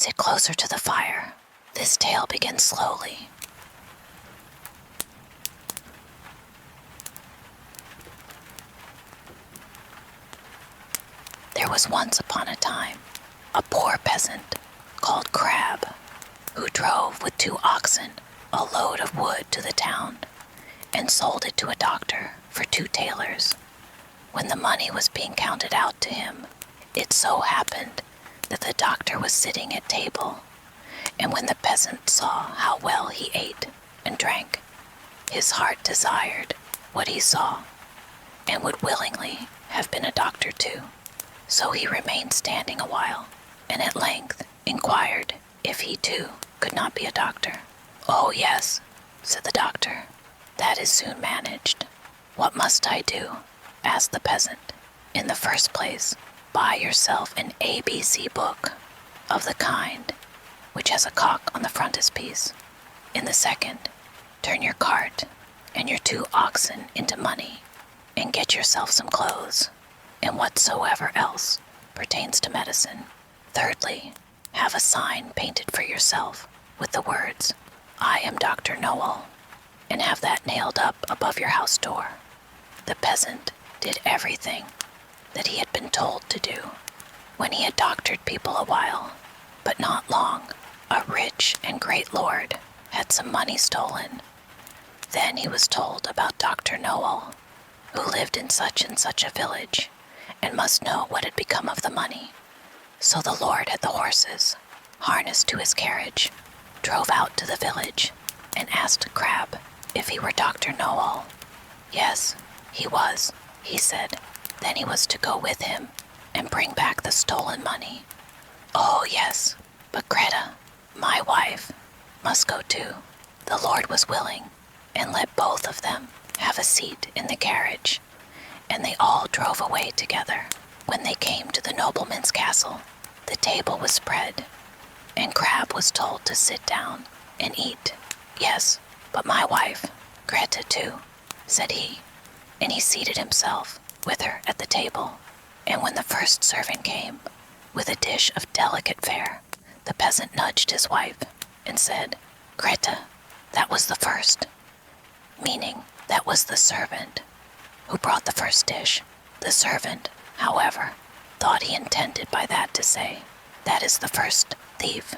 Sit closer to the fire. This tale begins slowly. There was once upon a time a poor peasant called Crab, who drove with 2 oxen a load of wood to the town and sold it to a doctor for 2 thalers. When the money was being counted out to him, it so happened that the doctor was sitting at table, and when the peasant saw how well he ate and drank, his heart desired what he saw, and would willingly have been a doctor too. So he remained standing a while, and at length inquired if he too could not be a doctor. "Oh yes," said the doctor, "that is soon managed." "What must I do?" asked the peasant. "In the first place, buy yourself an ABC book of the kind which has a cock on the frontispiece. In the second, turn your cart and your 2 oxen into money, and get yourself some clothes, and whatsoever else pertains to medicine. Thirdly, have a sign painted for yourself with the words, 'I am Dr. Knowall,' and have that nailed up above your house door." The peasant did everything that he had been told to do. When he had doctored people a while, but not long, a rich and great lord had some money stolen. Then he was told about Dr. Knowall, who lived in such and such a village, and must know what had become of the money. So the lord had the horses harnessed to his carriage, drove out to the village, and asked Crab if he were Dr. Knowall. Yes, he was, he said. Then he was to go with him and bring back the stolen money. "Oh yes, but Greta, my wife, must go too." The lord was willing, and let both of them have a seat in the carriage, and they all drove away together. When they came to the nobleman's castle, the table was spread, and Crab was told to sit down and eat. "Yes, but my wife, Greta too," said he, and he seated himself with her at the table. And when the first servant came with a dish of delicate fare, the peasant nudged his wife and said, "Greta, that was the first," meaning that was the servant who brought the first dish. The servant, however, thought he intended by that to say, "That is the first thief,"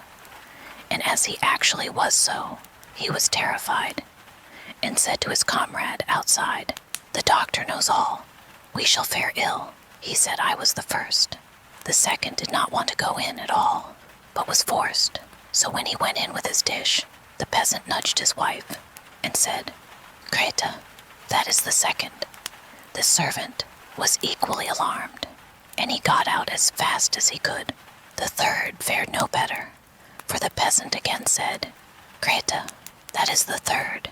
and as he actually was so, he was terrified, and said to his comrade outside, "The doctor knows all. We shall fare ill. He said I was the first." The second did not want to go in at all, but was forced. So when he went in with his dish, the peasant nudged his wife and said, "Greta, that is the second." The servant was equally alarmed, and he got out as fast as he could. The third fared no better, for the peasant again said, "Greta, that is the third."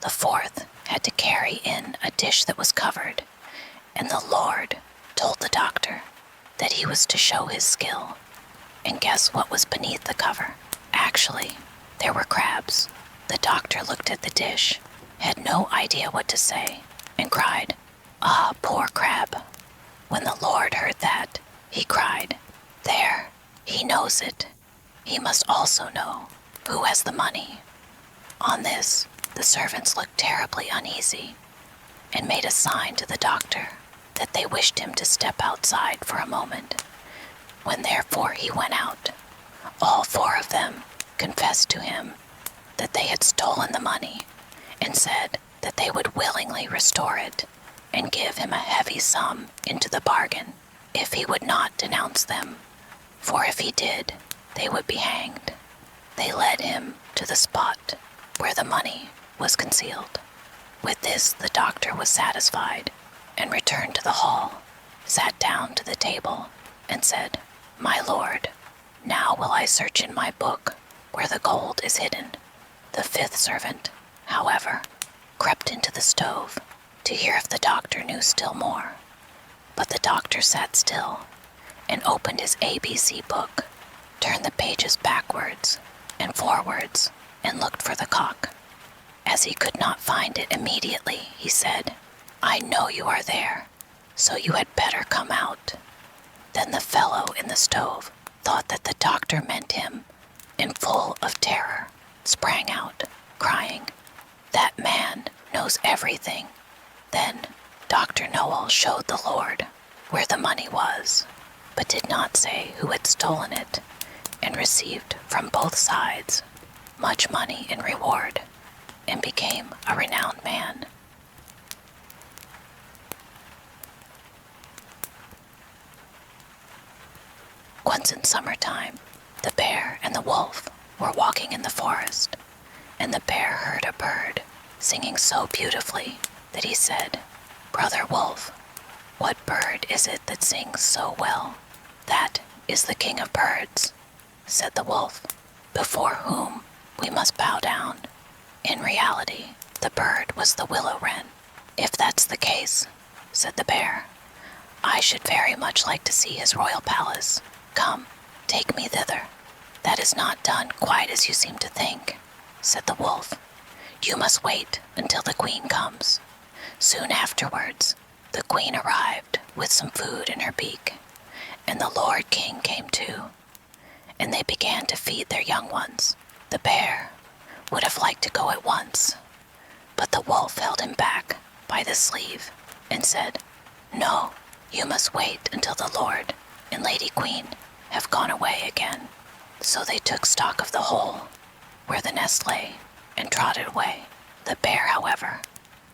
The fourth had to carry in a dish that was covered, and the lord told the doctor that he was to show his skill, and guess what was beneath the cover? Actually, there were crabs. The doctor looked at the dish, had no idea what to say, and cried, "Ah, poor crab." When the lord heard that, he cried, "There, he knows it. He must also know who has the money." On this, the servants looked terribly uneasy, and made a sign to the doctor that they wished him to step outside for a moment. When therefore he went out, all 4 of them confessed to him that they had stolen the money, and said that they would willingly restore it, and give him a heavy sum into the bargain, if he would not denounce them, for if he did, they would be hanged. They led him to the spot where the money was concealed. With this the doctor was satisfied, and returned to the hall, sat down to the table, and said, "My lord, now will I search in my book where the gold is hidden." The 5th servant, however, crept into the stove to hear if the doctor knew still more. But the doctor sat still, and opened his ABC book, turned the pages backwards and forwards, and looked for the cock. As he could not find it immediately, he said, "I know you are there, so you had better come out." Then the fellow in the stove thought that the doctor meant him and full of terror, sprang out, crying, "That man knows everything." Then Dr. Knowall showed the Lord where the money was, but did not say who had stolen it, and received from both sides much money in reward, and became a renowned man. Once in summertime, the bear and the wolf were walking in the forest, and the bear heard a bird singing so beautifully that he said, "Brother Wolf, what bird is it that sings so well?" "That is the king of birds," said the wolf, "before whom we must bow down." In reality, the bird was the willow-wren. "If that's the case," said the bear, "I should very much like to see his royal palace. Come, take me thither." "That is not done quite as you seem to think," said the wolf. "You must wait until the queen comes." Soon afterwards, the queen arrived with some food in her beak, and the Lord King came too, and they began to feed their young ones. The bear would have liked to go at once, but the wolf held him back by the sleeve and said, "No, you must wait until the Lord and Lady Queen have gone away again." So they took stock of the hole where the nest lay and trotted away. The bear, however,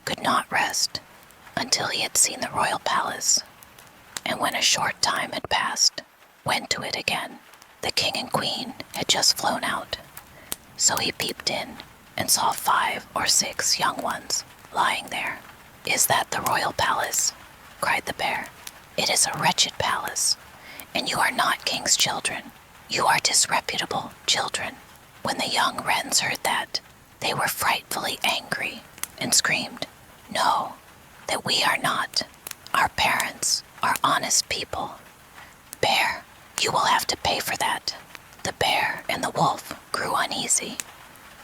could not rest until he had seen the royal palace, and when a short time had passed, went to it again. The king and queen had just flown out, so he peeped in and saw 5 or 6 young ones lying there. "Is that the royal palace?" cried the bear. "It is a wretched palace, and you are not king's children. You are disreputable children." When the young wrens heard that, they were frightfully angry and screamed, "No, that we are not. Our parents are honest people. Bear, you will have to pay for that." The bear and the wolf grew uneasy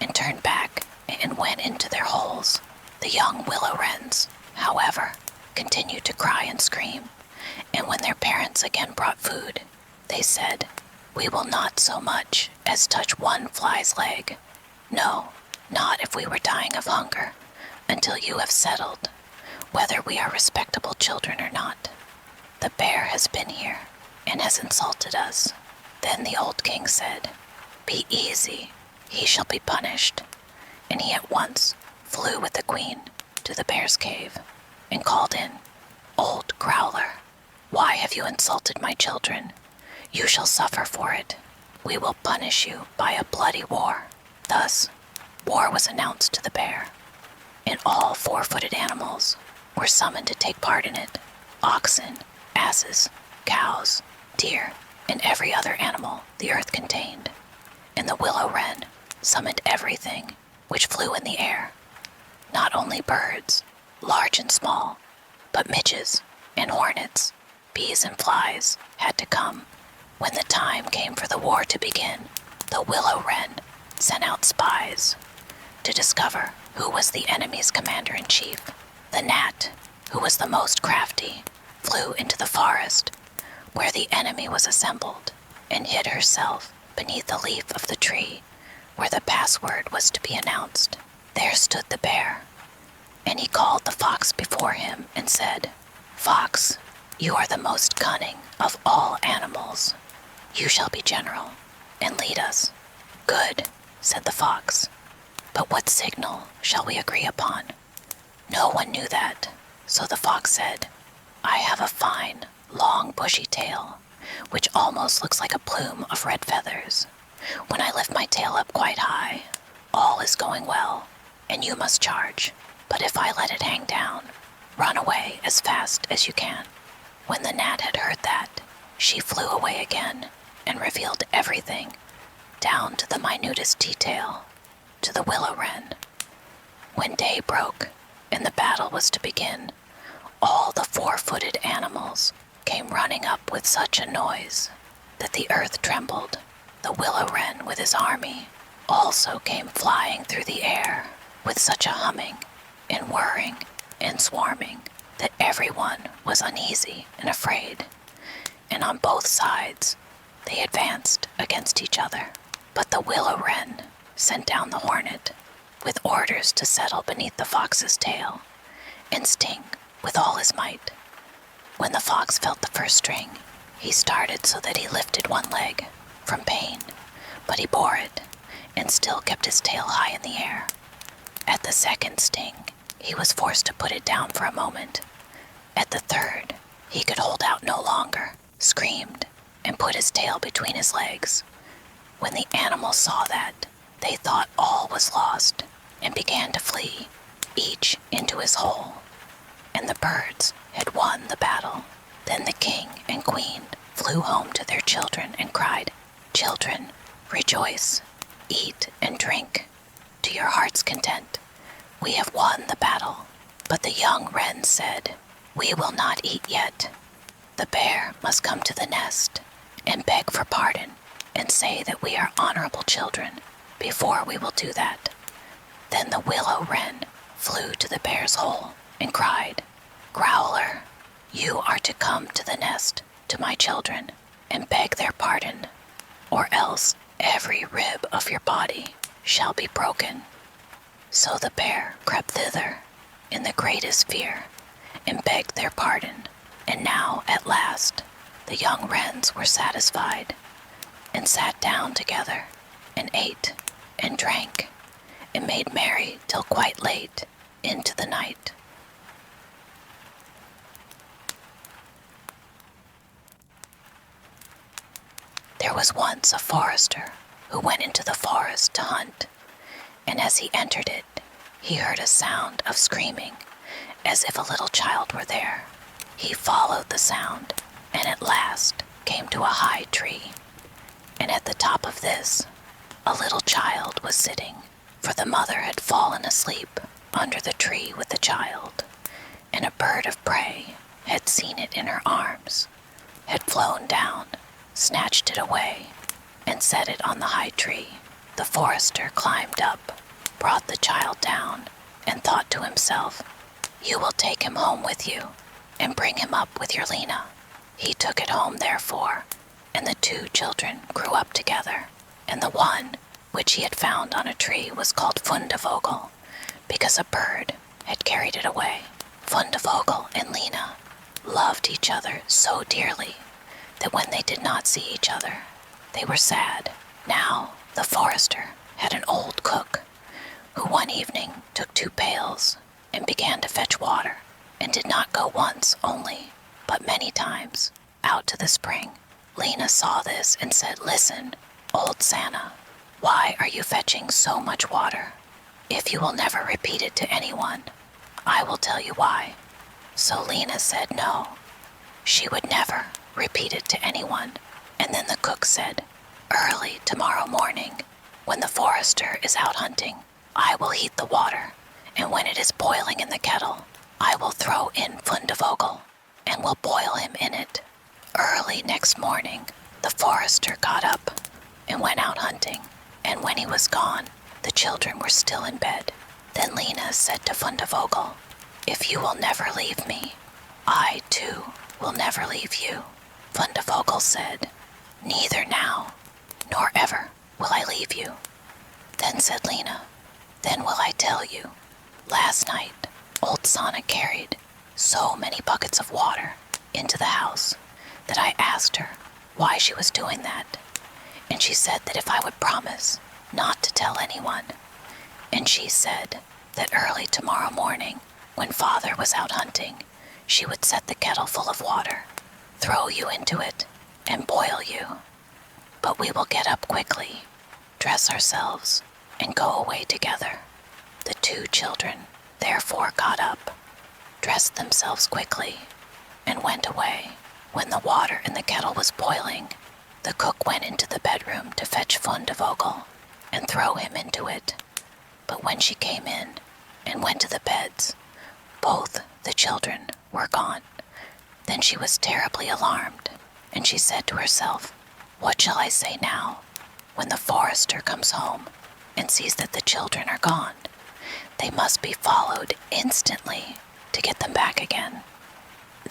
and turned back and went into their holes. The young willow wrens, however, continued to cry and scream, and when their parents again brought food, they said, "We will not so much as touch one fly's leg. No, not if we were dying of hunger, until you have settled whether we are respectable children or not. The bear has been here and has insulted us." Then the old king said, "Be easy, he shall be punished." And he at once flew with the queen to the bear's cave and called in, "Old growler, why have you insulted my children? You shall suffer for it. We will punish you by a bloody war." Thus, war was announced to the bear, and all 4-footed animals were summoned to take part in it: oxen, asses, cows, deer, and every other animal the earth contained. And the willow-wren summoned everything which flew in the air, not only birds, large and small, but midges and hornets, bees and flies had to come. When the time came for the war to begin, the willow-wren sent out spies to discover who was the enemy's commander-in-chief. The gnat, who was the most crafty, flew into the forest where the enemy was assembled and hid herself beneath the leaf of the tree where the password was to be announced. There stood the bear, and he called the fox before him and said, "Fox, you are the most cunning of all animals. You shall be general and lead us." "Good," said the fox, "but what signal shall we agree upon?" No one knew that, so the fox said, "I have a fine, long, bushy tail, which almost looks like a plume of red feathers. When I lift my tail up quite high, all is going well, and you must charge. But if I let it hang down, run away as fast as you can." When the gnat had heard that, she flew away again and revealed everything, down to the minutest detail, to the willow-wren. When day broke and the battle was to begin, all the 4-footed animals came running up with such a noise that the earth trembled. The willow-wren with his army also came flying through the air with such a humming and whirring and swarming that everyone was uneasy and afraid, and on both sides they advanced against each other. But the willow-wren sent down the hornet with orders to settle beneath the fox's tail and sting with all his might. When the fox felt the first sting, he started so that he lifted one leg from pain, but he bore it and still kept his tail high in the air. At the second sting, he was forced to put it down for a moment. At the third, he could hold out no longer, screamed, and put his tail between his legs. When the animals saw that, they thought all was lost and began to flee, each into his hole. And the birds had won the battle. Then the king and queen flew home to their children and cried, "Children, rejoice, eat and drink to your heart's content. We have won the battle." But the young wren said, "We will not eat yet. The bear must come to the nest and beg for pardon and say that we are honorable children before we will do that." Then the willow-wren flew to the bear's hole and cried, "Growler, you are to come to the nest to my children and beg their pardon, or else every rib of your body shall be broken." So the bear crept thither in the greatest fear and begged their pardon. And now, at last, the young wrens were satisfied and sat down together and ate and drank and made merry till quite late into the night. There was once a forester who went into the forest to hunt, and as he entered it, he heard a sound of screaming, as if a little child were there. He followed the sound, and at last came to a high tree. And at the top of this, a little child was sitting, for the mother had fallen asleep under the tree with the child, and a bird of prey had seen it in her arms, had flown down, snatched it away, and set it on the high tree. The forester climbed up, brought the child down, and thought to himself, "You will take him home with you, and bring him up with your Lena." He took it home, therefore, and the two children grew up together, and the one which he had found on a tree was called Fundevogel, because a bird had carried it away. Fundevogel and Lena loved each other so dearly that when they did not see each other, they were sad. Now the forester had an old cook, who one evening took 2 pails and began to fetch water, and did not go once only, but many times, out to the spring. Lena saw this and said, "Listen, old Santa, why are you fetching so much water? If you will never repeat it to anyone, I will tell you why." So Lena said no, she would never repeat it to anyone. And then the cook said, "Early tomorrow morning, when the forester is out hunting, I will heat the water, and when it is boiling in the kettle, I will throw in Fundevogel, and will boil him in it." Early next morning, the forester got up and went out hunting, and when he was gone, the children were still in bed. Then Lena said to Fundevogel, "If you will never leave me, I, too, will never leave you." Fundevogel said, "Neither now, nor ever will I leave you." Then said Lena, "Then will I tell you. Last night, old Sana carried so many buckets of water into the house that I asked her why she was doing that. And she said that if I would promise not to tell anyone. And she said that early tomorrow morning, when Father was out hunting, she would set the kettle full of water, throw you into it, and boil you. But we will get up quickly, dress ourselves, and go away together." The two children therefore got up, dressed themselves quickly, and went away. When the water in the kettle was boiling, the cook went into the bedroom to fetch Fundevogel and throw him into it. But when she came in and went to the beds, both the children were gone. Then she was terribly alarmed, and she said to herself, "What shall I say now, when the forester comes home and sees that the children are gone? They must be followed instantly to get them back again."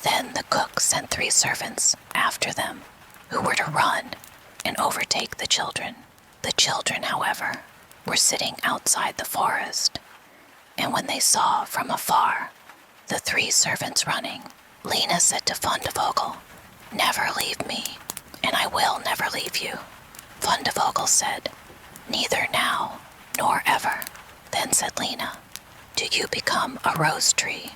Then the cook sent 3 servants after them, who were to run and overtake the children. The children, however, were sitting outside the forest, and when they saw from afar the 3 servants running, Lena said to Fundevogel, "Never leave me, and I will never leave you." Fundevogel said, "Neither now nor ever." Then said Lena, "Do you become a rose tree,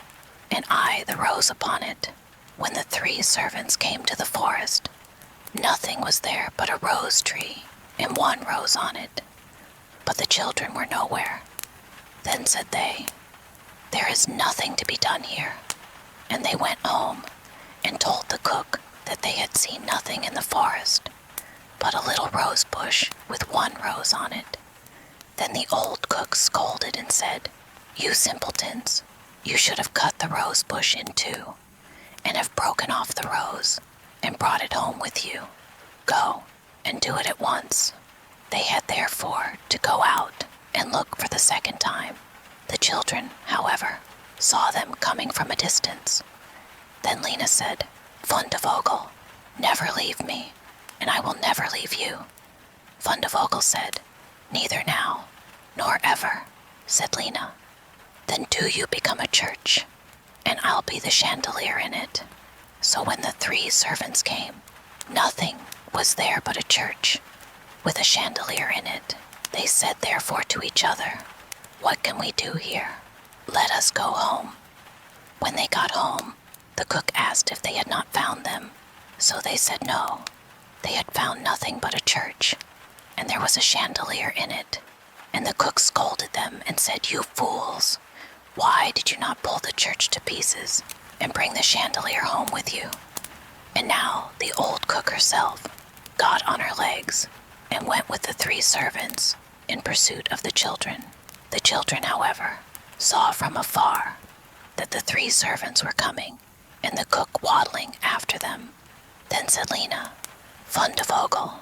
and I the rose upon it." When the 3 servants came to the forest, nothing was there but a rose tree and 1 rose on it. But the children were nowhere. Then said they, "There is nothing to be done here." And they went home and told the cook that they had seen nothing in the forest but a little rose bush with 1 rose on it. Then the old cook scolded and said, "You simpletons, you should have cut the rose bush in 2 and have broken off the rose and brought it home with you. Go and do it at once." They had therefore to go out and look for the 2nd time. The children, however, saw them coming from a distance. Then Lena said, "Fundevogel, never leave me, and I will never leave you." Fundevogel said, "Neither now nor ever." Said Lena, "Then do you become a church, and I'll be the chandelier in it." So when the 3 servants came, nothing was there but a church with a chandelier in it. They said therefore to each other, "What can we do here? Let us go home." When they got home, the cook asked if they had not found them. So they said no, they had found nothing but a church, and there was a chandelier in it. And the cook scolded them and said, "You fools, why did you not pull the church to pieces and bring the chandelier home with you?" And now the old cook herself got on her legs and went with the 3 servants in pursuit of the children. The children, however, saw from afar that the 3 servants were coming, and the cook waddling after them. Then said Lena, "Fundevogel,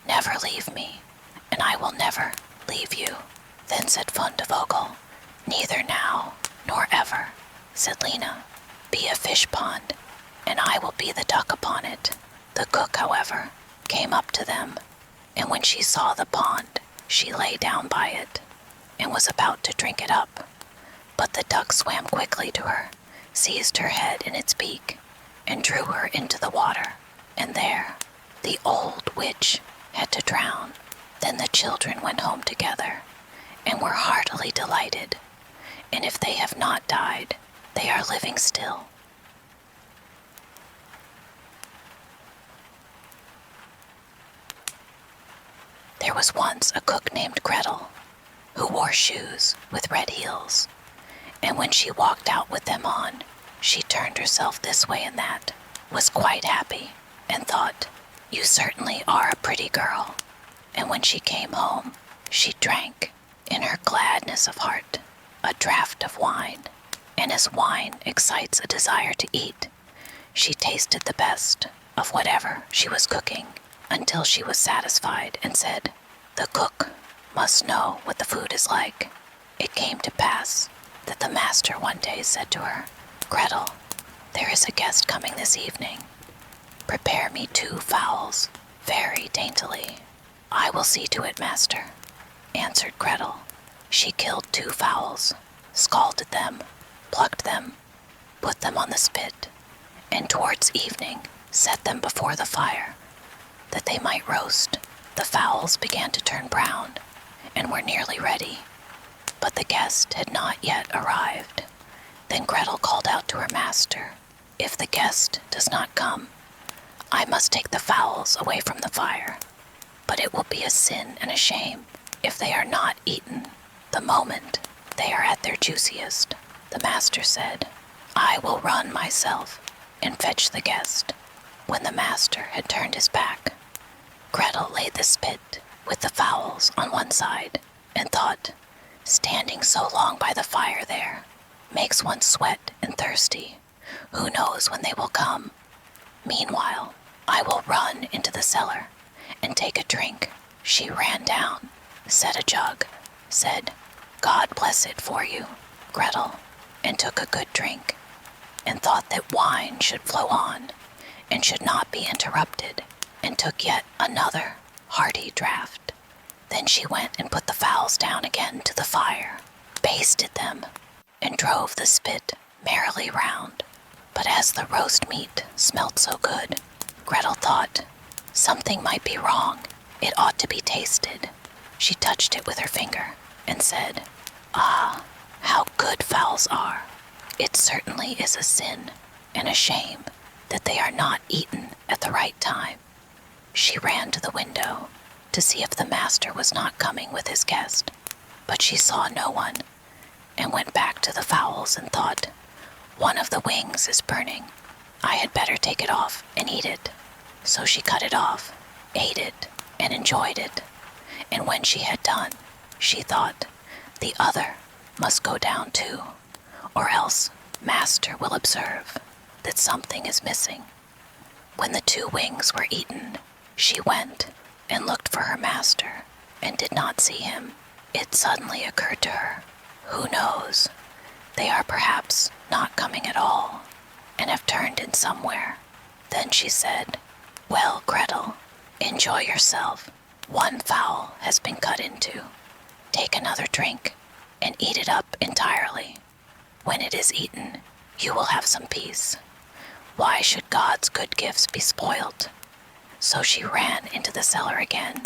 never leave me, and I will never leave you." Then said Fundevogel, "Neither now nor ever." Said Lena, "Be a fish pond, and I will be the duck upon it." The cook, however, came up to them, and when she saw the pond, she lay down by it, and was about to drink it up. But the duck swam quickly to her, seized her head in its beak, and drew her into the water, and there the old witch had to drown. Then the children went home together, and were heartily delighted, and if they have not died, they are living still. There was once a cook named Gretel, who wore shoes with red heels, and when she walked out with them on, she turned herself this way and that, was quite happy, and thought, "You certainly are a pretty girl." And when she came home, she drank, in her gladness of heart, a draught of wine, and as wine excites a desire to eat, she tasted the best of whatever she was cooking, until she was satisfied and said, "The cook must know what the food is like." It came to pass that the master one day said to her, "Gretel, there is a guest coming this evening. Prepare me 2 fowls, very daintily." "I will see to it, master," answered Gretel. She killed 2 fowls, scalded them, plucked them, put them on the spit, and towards evening set them before the fire, that they might roast. The fowls began to turn brown, and were nearly ready, but the guest had not yet arrived. Then Gretel called out to her master, "If the guest does not come, I must take the fowls away from the fire, but it will be a sin and a shame if they are not eaten the moment they are at their juiciest." The master said, "I will run myself and fetch the guest." When the master had turned his back, Gretel laid the spit with the fowls on one side, and thought, "Standing so long by the fire there makes one sweat and thirsty. Who knows when they will come? Meanwhile, I will run into the cellar and take a drink." She ran down, set a jug, said, "God bless it for you, Gretel," and took a good drink, and thought that wine should flow on, and should not be interrupted, and took yet another hearty draught. Then she went and put the fowls down again to the fire, basted them, and drove the spit merrily round. But as the roast meat smelt so good, Gretel thought something might be wrong. It ought to be tasted. She touched it with her finger and said, "Ah, how good fowls are! It certainly is a sin and a shame that they are not eaten at the right time." She ran to the window to see if the master was not coming with his guest, but she saw no one, and went back to the fowls and thought, "One of the wings is burning. I had better take it off and eat it." So she cut it off, ate it, and enjoyed it. And when she had done, she thought, "The other must go down too, or else master will observe that something is missing." When the 2 wings were eaten, she went and looked for her master and did not see him. It suddenly occurred to her, who knows, they are perhaps not coming at all and have turned in somewhere. Then she said, "Well, Gretel, enjoy yourself. 1 fowl has been cut into. Take another drink and eat it up entirely. When it is eaten, you will have some peace. Why should God's good gifts be spoiled?" So she ran into the cellar again,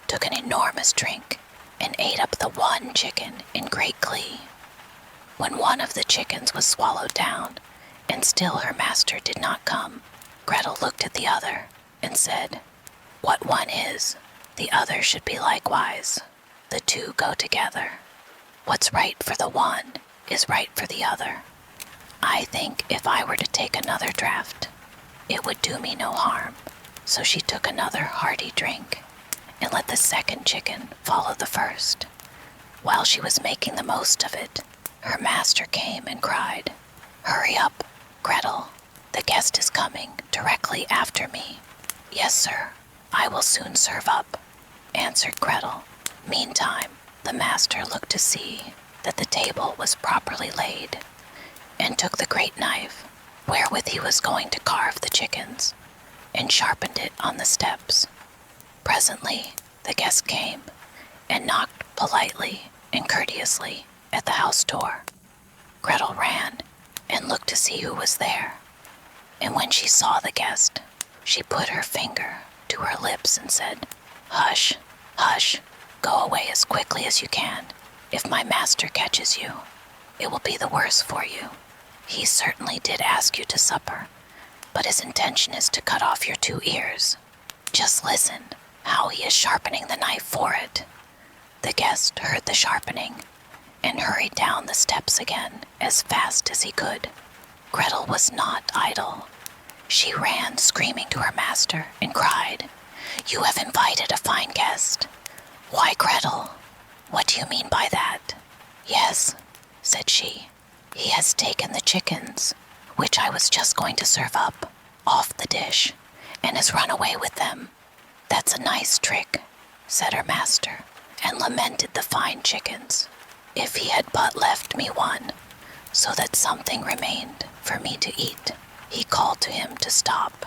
took an enormous drink, and ate up the 1 chicken in great glee. When one of the chickens was swallowed down, and still her master did not come, Gretel looked at the other and said, "What one is, the other should be likewise. The 2 go together. What's right for the one is right for the other. I think if I were to take another draught, it would do me no harm." So she took another hearty drink, and let the 2nd chicken follow the first. While she was making the most of it, her master came and cried, "Hurry up, Gretel, the guest is coming directly after me." "Yes, sir, I will soon serve up," answered Gretel. Meantime, the master looked to see that the table was properly laid, and took the great knife wherewith he was going to carve the chickens, and sharpened it on the steps. Presently the guest came, and knocked politely and courteously at the house door. Gretel ran and looked to see who was there, and when she saw the guest, she put her finger to her lips and said, "Hush, hush, go away as quickly as you can. If my master catches you, it will be the worse for you. He certainly did ask you to supper, but his intention is to cut off your 2 ears. Just listen how he is sharpening the knife for it." The guest heard the sharpening, and hurried down the steps again as fast as he could. Gretel was not idle. She ran screaming to her master and cried, "You have invited a fine guest." "Why, Gretel, what do you mean by that?" "Yes," said she, "he has taken the chickens, which I was just going to serve up, off the dish, and has run away with them." "That's a nice trick," said her master, and lamented the fine chickens. "If he had but left me one, so that something remained for me to eat." He called to him to stop,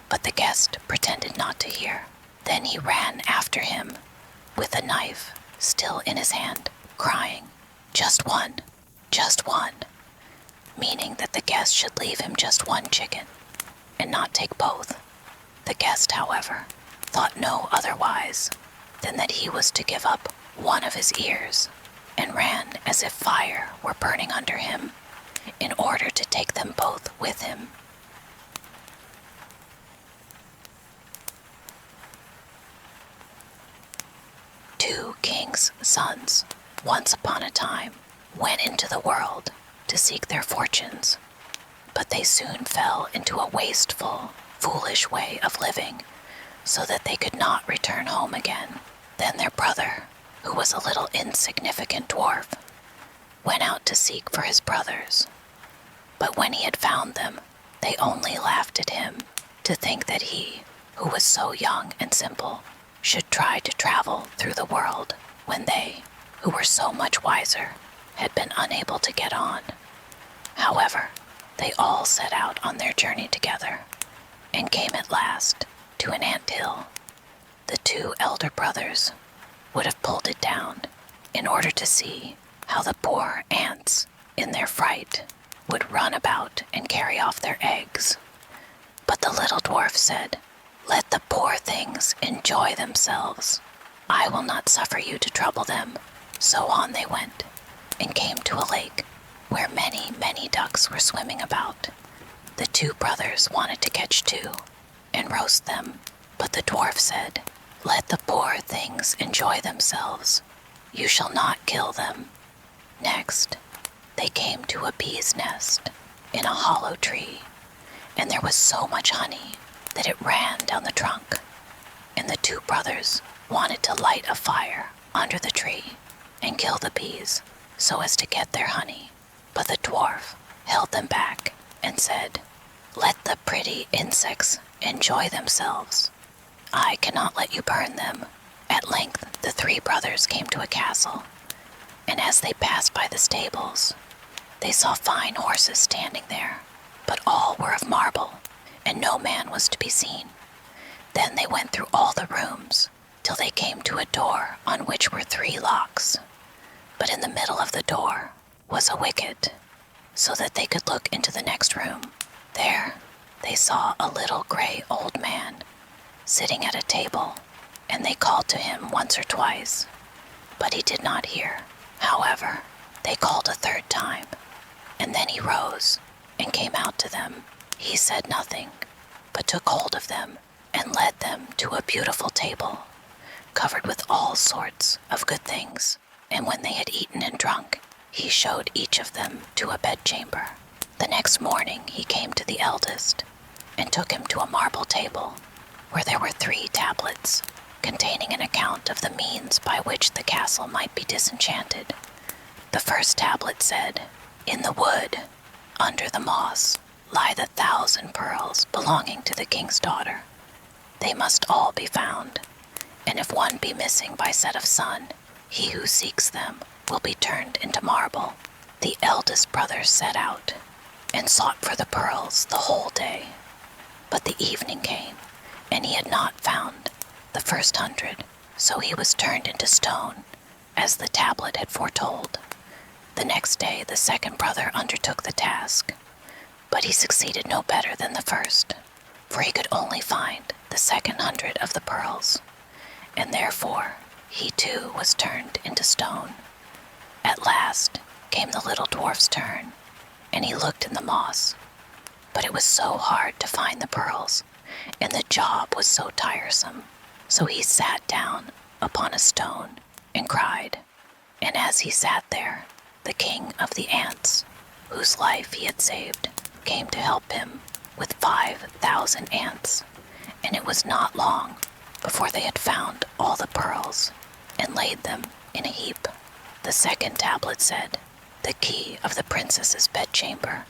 but the guest pretended not to hear. Then he ran after him, with the knife still in his hand, crying, "Just one, just one," meaning that the guest should leave him just 1 chicken, and not take both. The guest, however, thought no otherwise than that he was to give up 1 of his ears, and ran as if fire were burning under him, in order to take them both with him. Two kings' sons, once upon a time, went into the world to seek their fortunes, but they soon fell into a wasteful, foolish way of living, so that they could not return home again. Then their brother, who was a little insignificant dwarf, went out to seek for his brothers. But when he had found them, they only laughed at him, to think that he, who was so young and simple, should try to travel through the world when they, who were so much wiser, had been unable to get on. However, they all set out on their journey together, and came at last to an ant-hill. The 2 elder brothers would have pulled it down in order to see how the poor ants, in their fright, would run about and carry off their eggs. But the little dwarf said, "Let the poor things enjoy themselves. I will not suffer you to trouble them." So on they went, and came to a lake where many, many ducks were swimming about. The two brothers wanted to catch two and roast them, but the dwarf said, "Let the poor things enjoy themselves. You shall not kill them." Next, they came to a bee's nest in a hollow tree, and there was so much honey that it ran down the trunk, and the two brothers wanted to light a fire under the tree and kill the bees so as to get their honey. But the dwarf held them back and said, "Let the pretty insects enjoy themselves. I cannot let you burn them." At length the three brothers came to a castle, and as they passed by the stables, they saw fine horses standing there, but all were of marble, and no man was to be seen. Then they went through all the rooms till they came to a door on which were 3 locks. But in the middle of the door was a wicket, so that they could look into the next room. There they saw a little gray old man sitting at a table, and they called to him once or twice, but he did not hear. However, they called a 3rd time, and then he rose and came out to them. He said nothing, but took hold of them and led them to a beautiful table, covered with all sorts of good things. And when they had eaten and drunk, he showed each of them to a bedchamber. The next morning he came to the eldest, and took him to a marble table, where there were 3 tablets, containing an account of the means by which the castle might be disenchanted. The first tablet said, "In the wood, under the moss, lie the 1,000 pearls belonging to the king's daughter. They must all be found, and if one be missing by set of sun, he who seeks them will be turned into marble." The eldest brother set out, and sought for the pearls the whole day. But the evening came, and he had not found the first 100, so he was turned into stone, as the tablet had foretold. The next day the second brother undertook the task, but he succeeded no better than the first, for he could only find the second 100 of the pearls, and therefore he too was turned into stone. At last came the little dwarf's turn, and he looked in the moss, but it was so hard to find the pearls, and the job was so tiresome, so he sat down upon a stone and cried. And as he sat there, the king of the ants, whose life he had saved, came to help him with 5,000 ants, and it was not long before they had found all the pearls and laid them in a heap. The second tablet said, "The key of the princess's bedchamber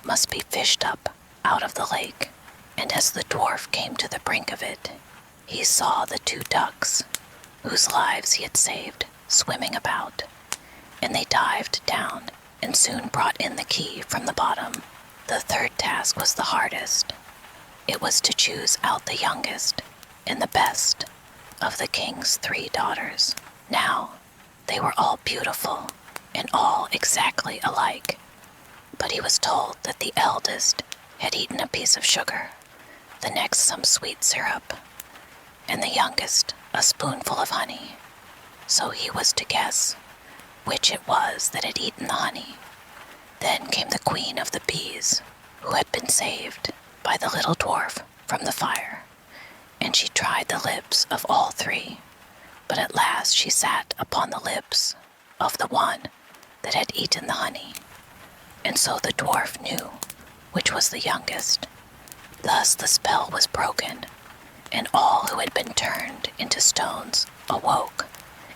must be fished up out of the lake." And as the dwarf came to the brink of it, he saw the 2 ducks, whose lives he had saved, swimming about, and they dived down and soon brought in the key from the bottom. The third task was the hardest. It was to choose out the youngest and the best of the king's 3 daughters. Now, they were all beautiful and all exactly alike, but he was told that the eldest had eaten a piece of sugar, the next some sweet syrup, and the youngest a spoonful of honey. So he was to guess which it was that had eaten the honey. Then came the queen of the bees, who had been saved by the little dwarf from the fire, and she tried the lips of all 3, but at last she sat upon the lips of the one that had eaten the honey, and so the dwarf knew which was the youngest. Thus the spell was broken, and all who had been turned into stones awoke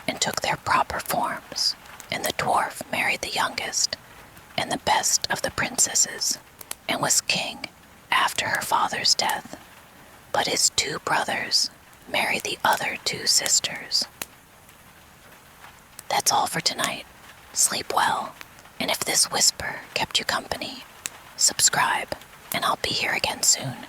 and took their proper forms, and the dwarf married the youngest and the best of the princesses, and was king after her father's death. But his 2 brothers married the other 2 sisters. That's all for tonight. Sleep well, and if this whisper kept you company, subscribe, and I'll be here again soon.